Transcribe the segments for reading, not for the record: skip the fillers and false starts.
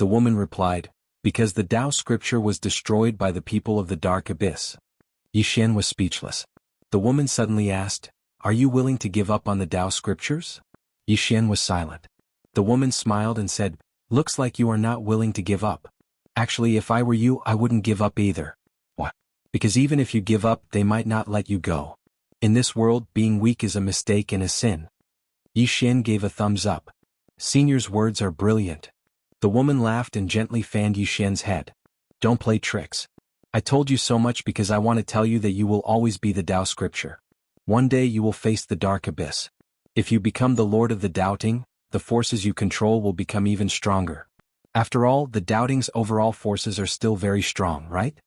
The woman replied, because the Tao scripture was destroyed by the people of the dark abyss. Yixian was speechless. The woman suddenly asked, are you willing to give up on the Tao scriptures? Yixian was silent. The woman smiled and said, looks like you are not willing to give up. Actually, if I were you, I wouldn't give up either. What? Because even if you give up, they might not let you go. In this world, being weak is a mistake and a sin. Yixian gave a thumbs up. Senior's words are brilliant. The woman laughed and gently fanned Yixian's head. Don't play tricks. I told you so much because I want to tell you that you will always be the Tao scripture. One day you will face the dark abyss. If you become the Lord of the Doubting, the forces you control will become even stronger. After all, the Doubting's overall forces are still very strong, right?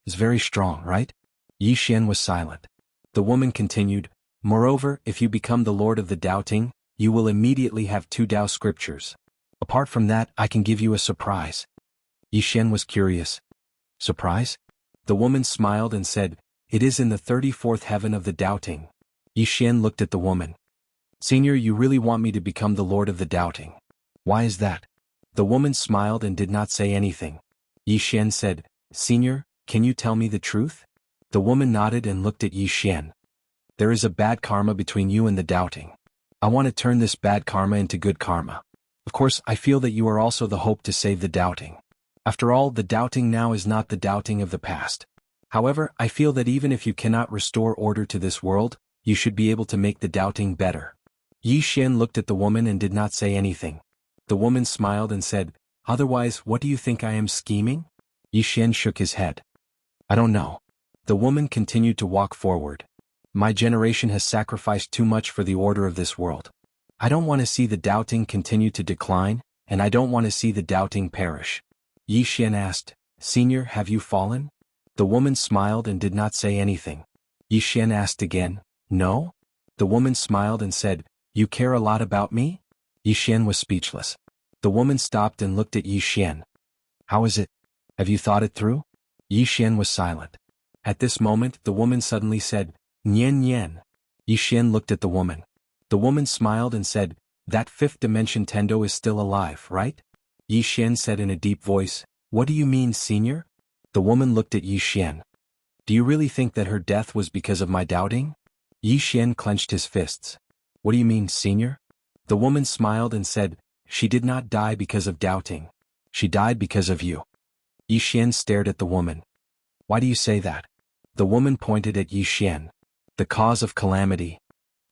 It's very strong, right? Yixian was silent. The woman continued, moreover, if you become the Lord of the Doubting, you will immediately have 2 Tao scriptures. Apart from that, I can give you a surprise. Yixian was curious. Surprise? The woman smiled and said, it is in the 34th heaven of the Doubting. Yixian looked at the woman. Senior, you really want me to become the Lord of the Doubting. Why is that? The woman smiled and did not say anything. Yixian said, Senior, can you tell me the truth? The woman nodded and looked at Yixian. There is a bad karma between you and the Doubting. I want to turn this bad karma into good karma. Of course, I feel that you are also the hope to save the Doubting. After all, the Doubting now is not the Doubting of the past. However, I feel that even if you cannot restore order to this world, you should be able to make the Doubting better. Yixian looked at the woman and did not say anything. The woman smiled and said, otherwise, what do you think I am scheming? Yixian shook his head. I don't know. The woman continued to walk forward. My generation has sacrificed too much for the order of this world. I don't want to see the Doubting continue to decline, and I don't want to see the Doubting perish. Yixian asked, Senior, have you fallen? The woman smiled and did not say anything. Yixian asked again, no? The woman smiled and said, you care a lot about me? Yixian was speechless. The woman stopped and looked at Yixian. How is it? Have you thought it through? Yixian was silent. At this moment, the woman suddenly said, Nian Nian. Yixian looked at the woman. The woman smiled and said, that 5th dimension Tendo is still alive, right? Yixian said in a deep voice, what do you mean, Senior? The woman looked at Yixian. Do you really think that her death was because of my doubting? Yixian clenched his fists. What do you mean, Senior? The woman smiled and said, she did not die because of doubting. She died because of you. Yixian stared at the woman. Why do you say that? The woman pointed at Yixian. The cause of calamity.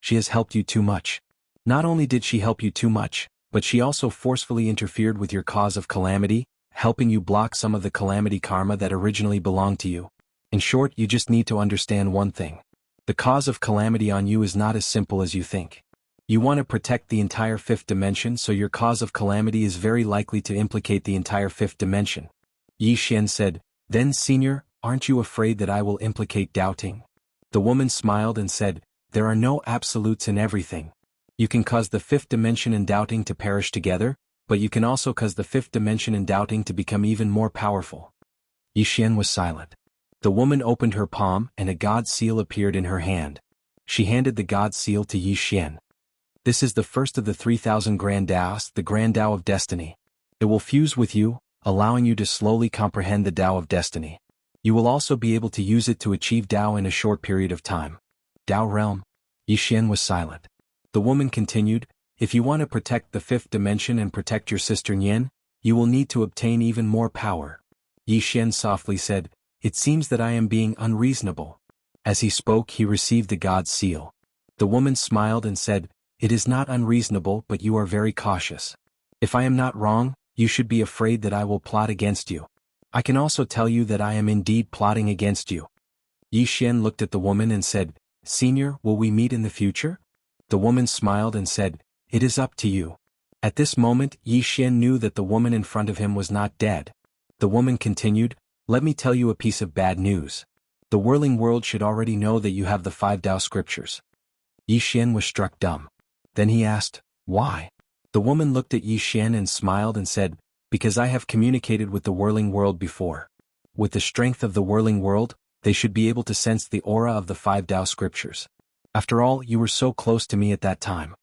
She has helped you too much. Not only did she help you too much, but she also forcefully interfered with your cause of calamity, helping you block some of the calamity karma that originally belonged to you. In short, you just need to understand one thing. The cause of calamity on you is not as simple as you think. You want to protect the entire 5th dimension, so your cause of calamity is very likely to implicate the entire 5th dimension. Yixian said, then Senior, aren't you afraid that I will implicate doubting? The woman smiled and said, there are no absolutes in everything. You can cause the 5th dimension and doubting to perish together, but you can also cause the 5th dimension and doubting to become even more powerful. Yixian was silent. The woman opened her palm and a god seal appeared in her hand. She handed the god seal to Yixian. This is the first of the 3,000 Grand Taos, the Grand Tao of Destiny. It will fuse with you, allowing you to slowly comprehend the Tao of Destiny. You will also be able to use it to achieve Tao in a short period of time. Tao realm? Yixian was silent. The woman continued, if you want to protect the 5th dimension and protect your sister Nian, you will need to obtain even more power. Yixian softly said, it seems that I am being unreasonable. As he spoke, he received the god's seal. The woman smiled and said, it is not unreasonable, but you are very cautious. If I am not wrong, you should be afraid that I will plot against you. I can also tell you that I am indeed plotting against you. Yixian looked at the woman and said, Senior, will we meet in the future? The woman smiled and said, it is up to you. At this moment, Yixian knew that the woman in front of him was not dead. The woman continued, let me tell you a piece of bad news. The whirling world should already know that you have the 5 Tao scriptures. Yixian was struck dumb. Then he asked, why? The woman looked at Yixian and smiled and said, because I have communicated with the whirling world before. With the strength of the whirling world, they should be able to sense the aura of the 5 Tao scriptures. After all, you were so close to me at that time.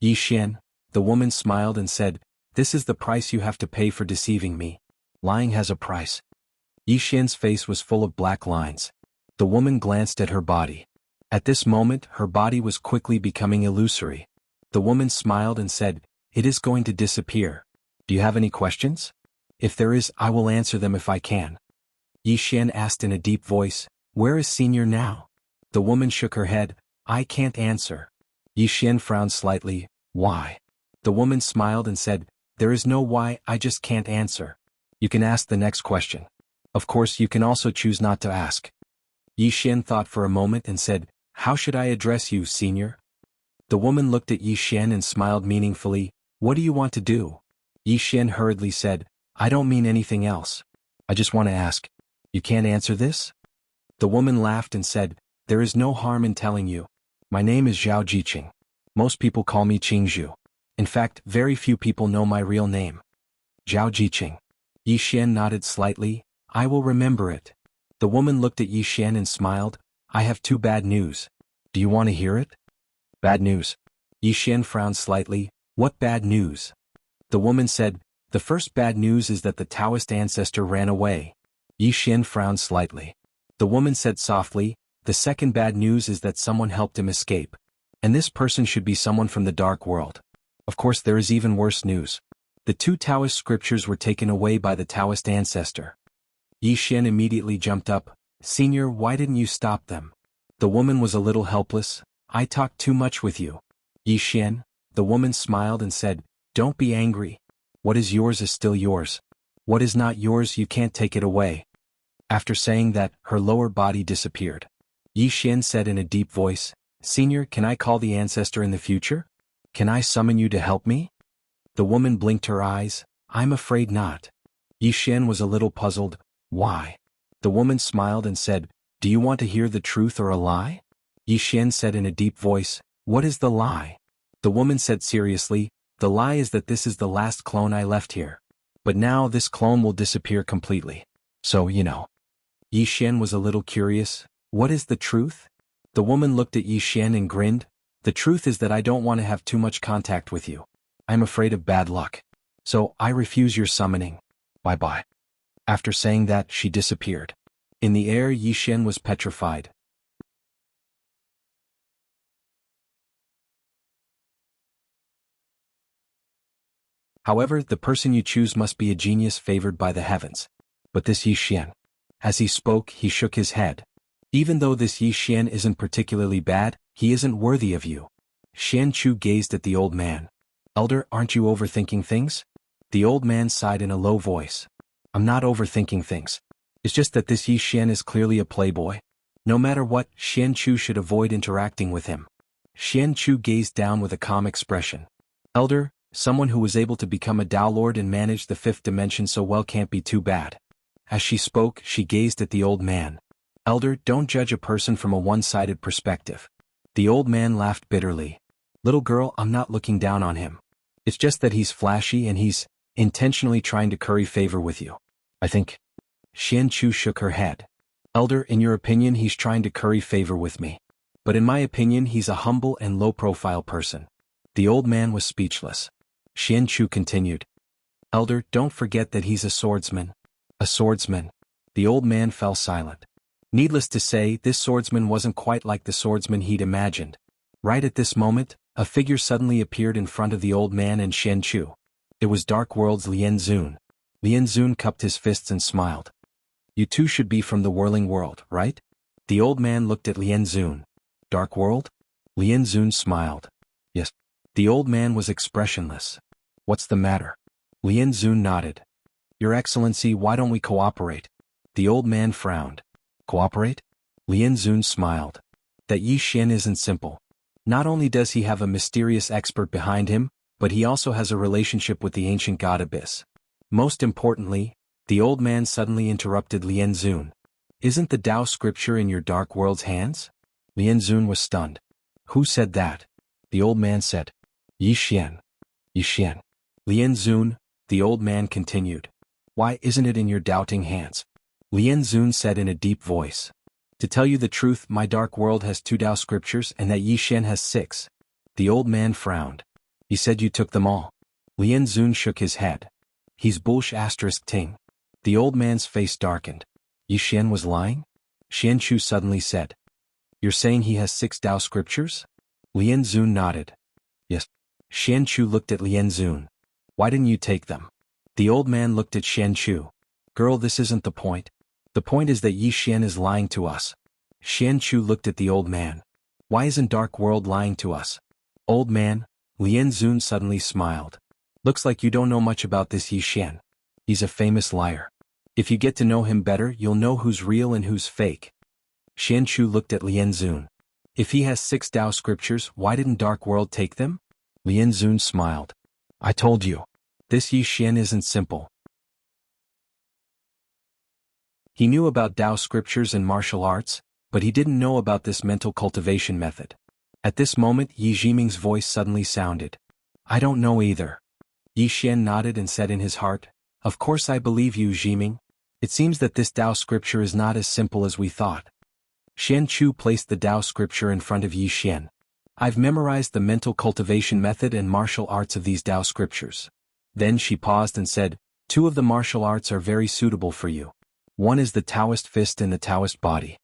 Yixian, the woman smiled and said, This is the price you have to pay for deceiving me. Lying has a price. Yi Xian's face was full of black lines. The woman glanced at her body. At this moment, her body was quickly becoming illusory. The woman smiled and said, "It is going to disappear. Do you have any questions? If there is, I will answer them if I can." Yi Xian asked in a deep voice, "Where is Senior now?" The woman shook her head, "I can't answer." Yi Xian frowned slightly, "Why?" The woman smiled and said, "There is no why, I just can't answer. You can ask the next question. Of course, you can also choose not to ask." Yi Xian thought for a moment and said, "How should I address you, Senior?" The woman looked at Yi Xian and smiled meaningfully, "What do you want to do?" Yi Xian hurriedly said, "I don't mean anything else. I just want to ask. You can't answer this?" The woman laughed and said, "There is no harm in telling you. My name is Zhao Jiqing. Most people call me Qingzhu. In fact, very few people know my real name." Zhao Jiqing. Yi Xian nodded slightly, "I will remember it." The woman looked at Yi Xian and smiled, "I have 2 bad news. Do you want to hear it?" "Bad news." Yi Xian frowned slightly, "What bad news?" The woman said, "The first bad news is that the Taoist ancestor ran away." Yi Xian frowned slightly. The woman said softly, "The second bad news is that someone helped him escape. And this person should be someone from the dark world. Of course, there is even worse news. The 2 Taoist scriptures were taken away by the Taoist ancestor." Yi Xian immediately jumped up, "Senior, why didn't you stop them?" The woman was a little helpless, "I talked too much with you." "Yi Xian," the woman smiled and said, "Don't be angry. What is yours is still yours. What is not yours, you can't take it away." After saying that, her lower body disappeared. Yi Xian said in a deep voice, "Senior, can I call the ancestor in the future? Can I summon you to help me?" The woman blinked her eyes, "I'm afraid not." Yi Xian was a little puzzled, "Why?" The woman smiled and said, "Do you want to hear the truth or a lie?" Yi Xian said in a deep voice, "What is the lie?" The woman said seriously, "The lie is that this is the last clone I left here. But now this clone will disappear completely. So, you know." Yi Xian was a little curious, "What is the truth?" The woman looked at Yi Xian and grinned, "The truth is that I don't want to have too much contact with you. I'm afraid of bad luck. So, I refuse your summoning. Bye-bye." After saying that, she disappeared. In the air, Yi Xian was petrified. However, the person you choose must be a genius favored by the heavens. But this Yi Xian. As he spoke, he shook his head. "Even though this Yi Xian isn't particularly bad, he isn't worthy of you." Xian Chu gazed at the old man. "Elder, aren't you overthinking things?" The old man sighed in a low voice. "I'm not overthinking things. It's just that this Yi Xian is clearly a playboy. No matter what, Xian Chu should avoid interacting with him." Xian Chu gazed down with a calm expression. "Elder, someone who was able to become a Tao Lord and manage the 5th dimension so well can't be too bad." As she spoke, she gazed at the old man. "Elder, don't judge a person from a one-sided perspective." The old man laughed bitterly. "Little girl, I'm not looking down on him. It's just that he's flashy and he's intentionally trying to curry favor with you. I think." Xian Chu shook her head. "Elder, in your opinion he's trying to curry favor with me. But in my opinion he's a humble and low-profile person." The old man was speechless. Xian Chu continued. "Elder, don't forget that he's a swordsman." "A swordsman?" The old man fell silent. Needless to say, this swordsman wasn't quite like the swordsman he'd imagined. Right at this moment, a figure suddenly appeared in front of the old man and Xian Chu. It was Dark World's Lien Zun. Lien Zun cupped his fists and smiled. "You two should be from the Whirling World, right?" The old man looked at Lien Zun. "Dark World?" Lien Zun smiled. "Yes." The old man was expressionless. "What's the matter?" Lien Zun nodded. "Your Excellency, why don't we cooperate?" The old man frowned. "Cooperate?" Lien Zun smiled. "That Yi Xian isn't simple. Not only does he have a mysterious expert behind him, but he also has a relationship with the ancient god Abyss. Most importantly," the old man suddenly interrupted Lien Zun. "Isn't the Tao scripture in your Dark World's hands?" Lien Zun was stunned. "Who said that?" The old man said. "Yi Xian." "Yi Xian." "Lien Zun," the old man continued. "Why isn't it in your doubting hands?" Lien Zun said in a deep voice. "To tell you the truth, my Dark World has 2 Tao scriptures and that Yi Xian has 6. The old man frowned. "You said you took them all." Lien Zun shook his head. He's bullsh asterisk ting. The old man's face darkened. Yi Xian was lying? Xian Chu suddenly said. You're saying he has 6 Tao scriptures? Lien Zun nodded. Yes. Xian Chu looked at Lien Zun. Why didn't you take them? The old man looked at Xian Chu. Girl, this isn't the point. The point is that Yi Xian is lying to us. Xian Chu looked at the old man. Why isn't Dark World lying to us? Old man, Lien Zun suddenly smiled. Looks like you don't know much about this Yi Xian. He's a famous liar. If you get to know him better, you'll know who's real and who's fake. Xian Chu looked at Lien Zun. If he has 6 Tao scriptures, why didn't Dark World take them? Lien Zun smiled. I told you. This Yi Xian isn't simple. He knew about Tao scriptures and martial arts, but he didn't know about this mental cultivation method. At this moment Yi Jiming's voice suddenly sounded. I don't know either. Yi Xian nodded and said in his heart, Of course I believe you, Jiming. It seems that this Tao scripture is not as simple as we thought. Xian Chu placed the Tao scripture in front of Yi Xian. I've memorized the mental cultivation method and martial arts of these Tao scriptures. Then she paused and said, 2 of the martial arts are very suitable for you. One is the Taoist fist and the Taoist body.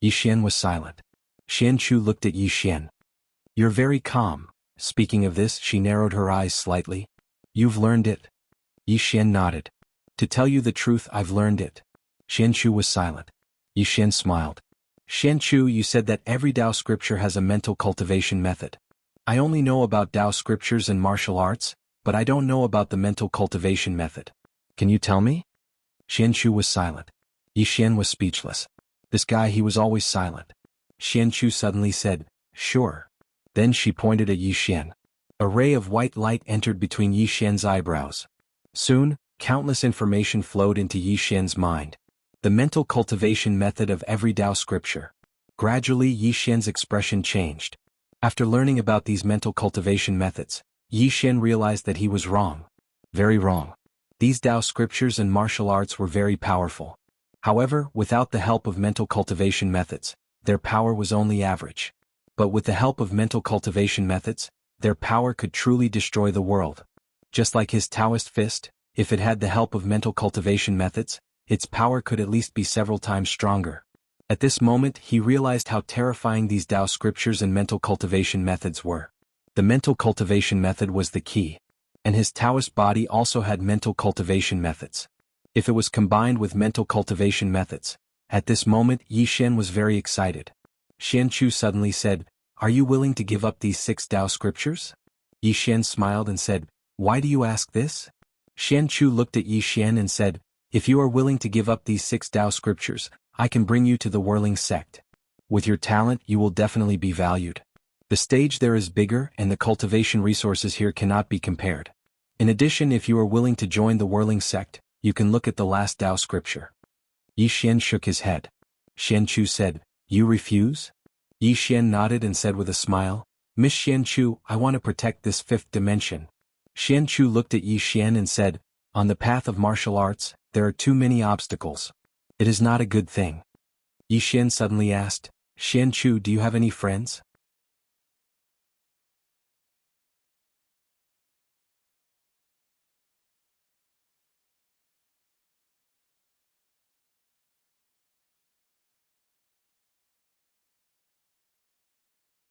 Yi Xian was silent. Xian Chu looked at Yi Xian. You're very calm. Speaking of this, she narrowed her eyes slightly. You've learned it? Yi Xian nodded. To tell you the truth, I've learned it. Xian Chu was silent. Yi Xian smiled. Xian Chu, you said that every Tao scripture has a mental cultivation method. I only know about Tao scriptures and martial arts, but I don't know about the mental cultivation method. Can you tell me? Xian Chu was silent. Yi Xian was speechless. This guy, he was always silent. Xian Chu suddenly said, Sure. Then she pointed at Yi Xian. A ray of white light entered between Yi Xian's eyebrows. Soon, countless information flowed into Yi Xian's mind. The mental cultivation method of every Tao scripture. Gradually Yi Xian's expression changed. After learning about these mental cultivation methods, Yi Xian realized that he was wrong. Very wrong. These Tao scriptures and martial arts were very powerful. However, without the help of mental cultivation methods, their power was only average. But with the help of mental cultivation methods, their power could truly destroy the world. Just like his Taoist fist, if it had the help of mental cultivation methods, its power could at least be several times stronger. At this moment he realized how terrifying these Tao scriptures and mental cultivation methods were. The mental cultivation method was the key. And his Taoist body also had mental cultivation methods. If it was combined with mental cultivation methods, at this moment Yi Xian was very excited. Xian Chu suddenly said, Are you willing to give up these 6 Tao scriptures? Yi Xian smiled and said, Why do you ask this? Xian Chu looked at Yi Xian and said, If you are willing to give up these 6 Tao scriptures, I can bring you to the whirling sect. With your talent you will definitely be valued. The stage there is bigger and the cultivation resources here cannot be compared. In addition, if you are willing to join the whirling sect, you can look at the last Tao scripture. Yi Xian shook his head. Xian Chu said, You refuse? Yi Xian nodded and said with a smile, Miss Xian Chu, I want to protect this 5th dimension. Xian Chu looked at Yi Xian and said, On the path of martial arts, there are too many obstacles. It is not a good thing. Yi Xian suddenly asked, Xian Chu, do you have any friends?